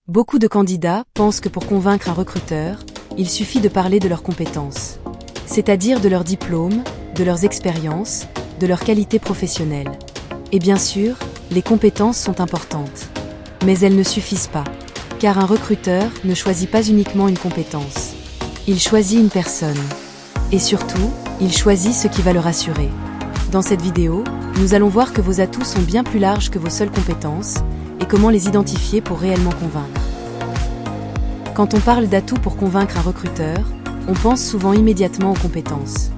Beaucoup de candidats pensent que pour convaincre un recruteur, il suffit de parler de leurs compétences, c'est-à-dire de leurs diplômes, de leurs expériences, de leurs qualités professionnelles. Et bien sûr, les compétences sont importantes. Mais elles ne suffisent pas. Car un recruteur ne choisit pas uniquement une compétence. Il choisit une personne. Et surtout, il choisit ce qui va le rassurer. Dans cette vidéo, nous allons voir que vos atouts sont bien plus larges que vos seules compétences et comment les identifier pour réellement convaincre. Quand on parle d'atouts pour convaincre un recruteur, on pense souvent immédiatement aux compétences.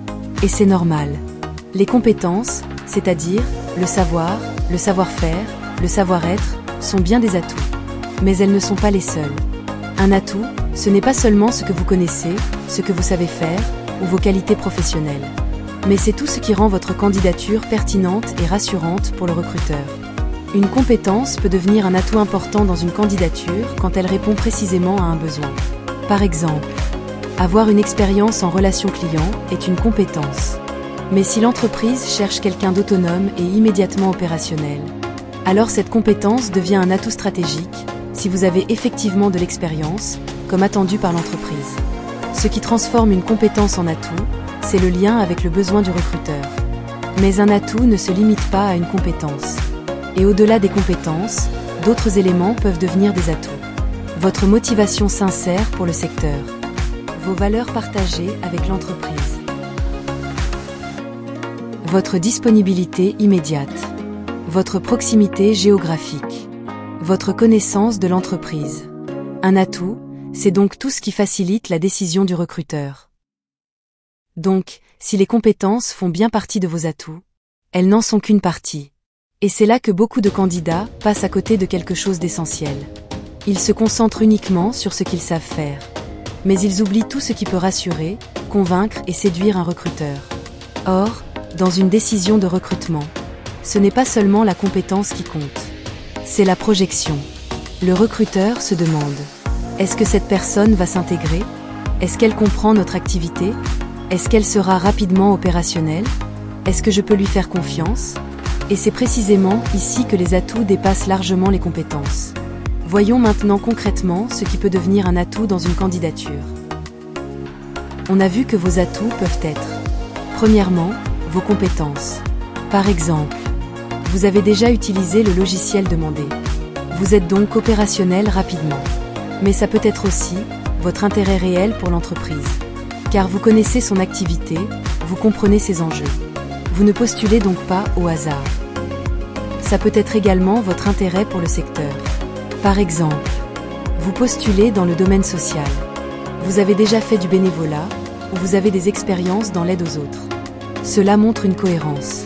Et c'est normal. Les compétences, c'est-à-dire le savoir, le savoir-faire, le savoir-être, sont bien des atouts. Mais elles ne sont pas les seuls. Un atout, ce n'est pas seulement ce que vous connaissez, ce que vous savez faire, ou vos qualités professionnelles. Mais c'est tout ce qui rend votre candidature pertinente et rassurante pour le recruteur. Une compétence peut devenir un atout important dans une candidature quand elle répond précisément à un besoin. Par exemple, avoir une expérience en relation client est une compétence. Mais si l'entreprise cherche quelqu'un d'autonome et immédiatement opérationnel, alors cette compétence devient un atout stratégique si vous avez effectivement de l'expérience, comme attendu par l'entreprise. Ce qui transforme une compétence en atout, c'est le lien avec le besoin du recruteur. Mais un atout ne se limite pas à une compétence. Et au-delà des compétences, d'autres éléments peuvent devenir des atouts. Votre motivation sincère pour le secteur. Vos valeurs partagées avec l'entreprise. Votre disponibilité immédiate. Votre proximité géographique. Votre connaissance de l'entreprise. Un atout, c'est donc tout ce qui facilite la décision du recruteur. Donc, si les compétences font bien partie de vos atouts, elles n'en sont qu'une partie. Et c'est là que beaucoup de candidats passent à côté de quelque chose d'essentiel. Ils se concentrent uniquement sur ce qu'ils savent faire. Mais ils oublient tout ce qui peut rassurer, convaincre et séduire un recruteur. Or, dans une décision de recrutement, ce n'est pas seulement la compétence qui compte. C'est la projection. Le recruteur se demande: est-ce que cette personne va s'intégrer? Est-ce qu'elle comprend notre activité? Est-ce qu'elle sera rapidement opérationnelle? Est-ce que je peux lui faire confiance? Et c'est précisément ici que les atouts dépassent largement les compétences. Voyons maintenant concrètement ce qui peut devenir un atout dans une candidature. On a vu que vos atouts peuvent être, premièrement, vos compétences. Par exemple, vous avez déjà utilisé le logiciel demandé. Vous êtes donc opérationnel rapidement. Mais ça peut être aussi votre intérêt réel pour l'entreprise. Car vous connaissez son activité, vous comprenez ses enjeux. Vous ne postulez donc pas au hasard. Ça peut être également votre intérêt pour le secteur. Par exemple, vous postulez dans le domaine social. Vous avez déjà fait du bénévolat, ou vous avez des expériences dans l'aide aux autres. Cela montre une cohérence.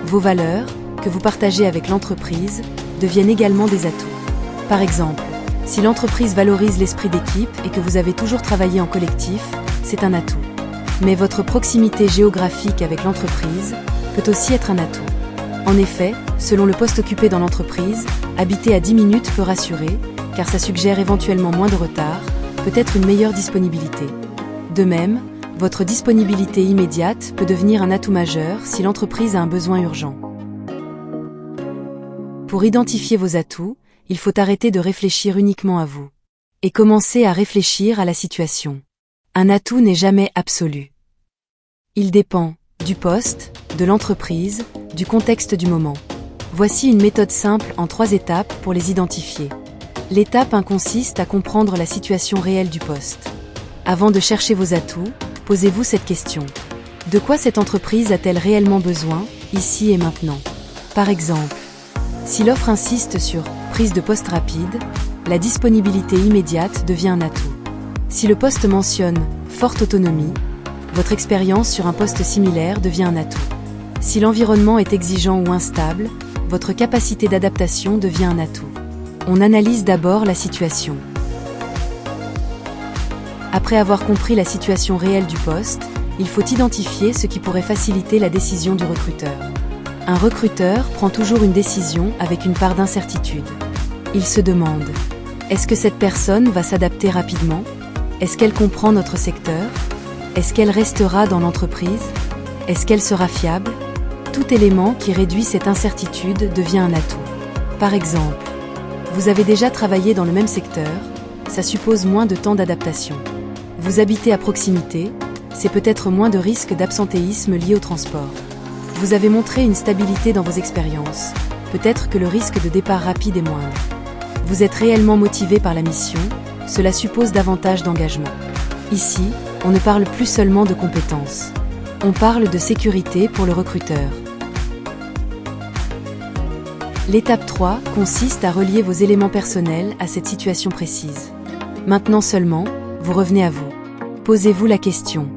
Vos valeurs, que vous partagez avec l'entreprise, deviennent également des atouts. Par exemple, si l'entreprise valorise l'esprit d'équipe et que vous avez toujours travaillé en collectif, c'est un atout. Mais votre proximité géographique avec l'entreprise peut aussi être un atout. En effet, selon le poste occupé dans l'entreprise, habiter à 10 minutes peut rassurer, car ça suggère éventuellement moins de retard, peut-être une meilleure disponibilité. De même, votre disponibilité immédiate peut devenir un atout majeur si l'entreprise a un besoin urgent. Pour identifier vos atouts, il faut arrêter de réfléchir uniquement à vous. Et commencer à réfléchir à la situation. Un atout n'est jamais absolu. Il dépend du poste, de l'entreprise, du contexte du moment. Voici une méthode simple en 3 étapes pour les identifier. L'étape 1 consiste à comprendre la situation réelle du poste. Avant de chercher vos atouts, posez-vous cette question. De quoi cette entreprise a-t-elle réellement besoin, ici et maintenant? Par exemple, si l'offre insiste sur prise de poste rapide, la disponibilité immédiate devient un atout. Si le poste mentionne forte autonomie, votre expérience sur un poste similaire devient un atout. Si l'environnement est exigeant ou instable, votre capacité d'adaptation devient un atout. On analyse d'abord la situation. Après avoir compris la situation réelle du poste, il faut identifier ce qui pourrait faciliter la décision du recruteur. Un recruteur prend toujours une décision avec une part d'incertitude. Il se demande: est-ce que cette personne va s'adapter rapidement? Est-ce qu'elle comprend notre secteur? Est-ce qu'elle restera dans l'entreprise? Est-ce qu'elle sera fiable? Tout élément qui réduit cette incertitude devient un atout. Par exemple, Vous avez déjà travaillé dans le même secteur, ça suppose moins de temps d'adaptation. Vous habitez à proximité, c'est peut-être moins de risques d'absentéisme liés au transport. Vous avez montré une stabilité dans vos expériences, peut-être que le risque de départ rapide est moindre. Vous êtes réellement motivé par la mission, cela suppose davantage d'engagement. Ici, on ne parle plus seulement de compétences. On parle de sécurité pour le recruteur. L'étape 3 consiste à relier vos éléments personnels à cette situation précise. Maintenant seulement, vous revenez à vous. Posez-vous la question.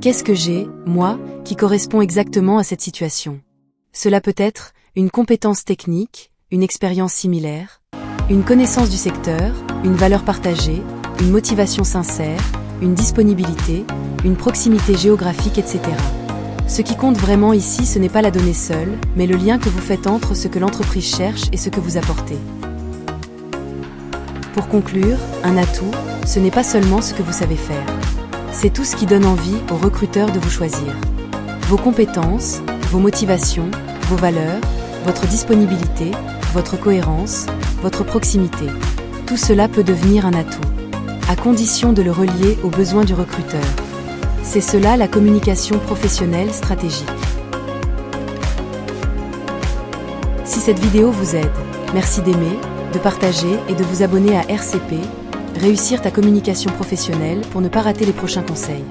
Qu'est-ce que j'ai, moi, qui correspond exactement à cette situation? Cela peut être une compétence technique, une expérience similaire, une connaissance du secteur, une valeur partagée, une motivation sincère, une disponibilité, une proximité géographique, etc. Ce qui compte vraiment ici, ce n'est pas la donnée seule, mais le lien que vous faites entre ce que l'entreprise cherche et ce que vous apportez. Pour conclure, un atout, ce n'est pas seulement ce que vous savez faire. C'est tout ce qui donne envie aux recruteurs de vous choisir. Vos compétences, vos motivations, vos valeurs, votre disponibilité, votre cohérence, votre proximité. Tout cela peut devenir un atout, à condition de le relier aux besoins du recruteur. C'est cela la communication professionnelle stratégique. Si cette vidéo vous aide, merci d'aimer, de partager et de vous abonner à RCP, Réussir ta communication professionnelle pour ne pas rater les prochains conseils.